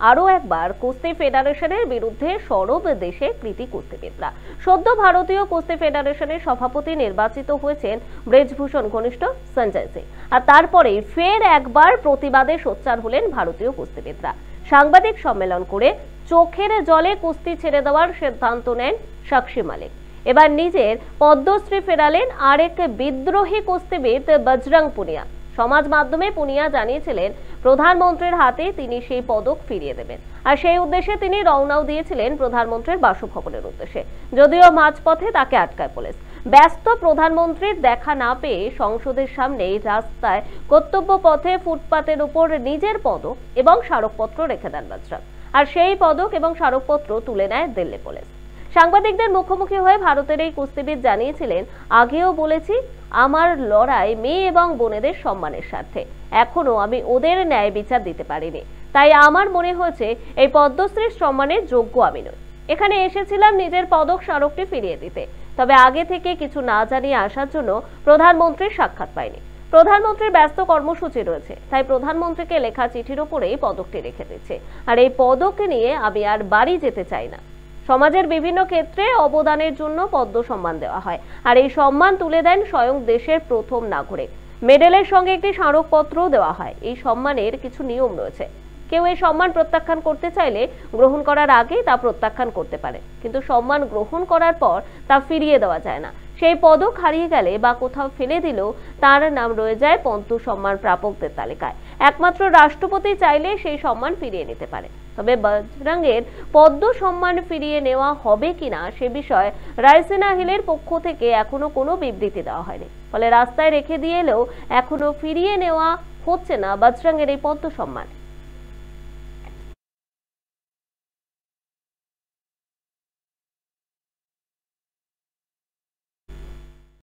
আরো একবার কুস্তি ফেডারেশনের বিরুদ্ধে সরব দেশে কৃতি কুস্তিবিদরা। সদ্য ভারতীয় কুস্তি ফেডারেশনের সভাপতি নির্বাচিত হয়েছেন ব্রিজভূষণ ঘনিষ্ঠ সঞ্জয় সিং, আর তারপরে ফের একবার প্রতিবাদে সোচ্চার হলেন ভারতীয় কুস্তিবিদরা। সাংবাদিক সম্মেলন করে চোখের জলে কুস্তি ছেড়ে দেওয়ার সিদ্ধান্ত নেন সাক্ষী মালিক। এবার নিজের পদ্মশ্রী ফেরালেন আরেক বিদ্রোহী কুস্তিবিদ বজরং পুনিয়া। সমাজ মাধ্যমে পুনিয়া জানিয়েছিলেন প্রধানমন্ত্রীর হাতে তিনি সেই পদক ফিরিয়ে দেবেন, আর সেই উদ্দেশ্যে তিনি রওনাও দিয়েছিলেন প্রধানমন্ত্রীর বাসভবনের উদ্দেশ্যে। যদিও মাঝপথে তাকে আটকায় পুলিশ। ব্যস্ত প্রধানমন্ত্রীর দেখা না পেয়ে সংসদের সামনেই রাস্তায় কর্তব্য পথে ফুটপাতের উপর নিজের পদক এবং স্মারকপত্র রেখে দেন বজরং, আর সেই পদক এবং স্মারকপত্র তুলে নেয় দিল্লি পুলিশ। সাংবাদিকদের মুখোমুখি হয়ে ভারতের এই কুস্তিবিদ জানিয়েছিলেন, আগেও বলেছি আমার লড়াই মেয়ে এবং বোনেদের সম্মানের স্বার্থে। এখনো আমি ওদের ন্যায় বিচার দিতে পারিনি, তাই আমার মনে হয়েছে এই পদ্মশ্রীর সম্মানের যোগ্য আমি নই। এখানে এসেছিলাম নিজের পদক স্মারকটি ফিরিয়ে দিতে, তবে আগে থেকে কিছু না জানিয়ে আসার জন্য প্রধানমন্ত্রীর সাক্ষাৎ পাইনি। প্রধানমন্ত্রীর ব্যস্ত কর্মসূচি রয়েছে, তাই প্রধানমন্ত্রীকে লেখা চিঠির উপরেই পদকটি রেখে দিচ্ছে, আর এই পদক নিয়ে আমি আর বাড়ি যেতে চাই না। সমাজের বিভিন্ন ক্ষেত্রে অবদানের জন্য পদ্ম সম্মান দেওয়া হয়, আর এই সম্মান তুলে দেন স্বয়ং দেশের প্রথম নাগরিক। মেডেলের সঙ্গে একটি স্মারকপত্র দেওয়া হয়। এই সম্মানের কিছু নিয়ম রয়েছে। কেউ এই সম্মান প্রত্যাখ্যান করতে চাইলে গ্রহণ করার আগেই তা প্রত্যাখ্যান করতে পারে, কিন্তু সম্মান গ্রহণ করার পর তা ফিরিয়ে দেওয়া যায় না। সেই পদক হারিয়ে গেলে বা কোথাও ফেলে দিলেও তার নাম রয়ে যায় পদ্ম সম্মান প্রাপকদের তালিকায়। একমাত্র রাষ্ট্রপতি চাইলে সেই সম্মান ফিরিয়ে নিতে পারে। তবে বজরংয়ের পদ্ম সম্মান ফিরিয়ে নেওয়া হবে কিনা সে বিষয়ে রায়সিনা হিলের পক্ষ থেকে এখনো কোনো বিবৃতি দেওয়া হয়নি। ফলে রাস্তায় রেখে দিয়ে এলেও এখনো ফিরিয়ে নেওয়া হচ্ছে না বজরংয়ের এই পদ্ম সম্মান।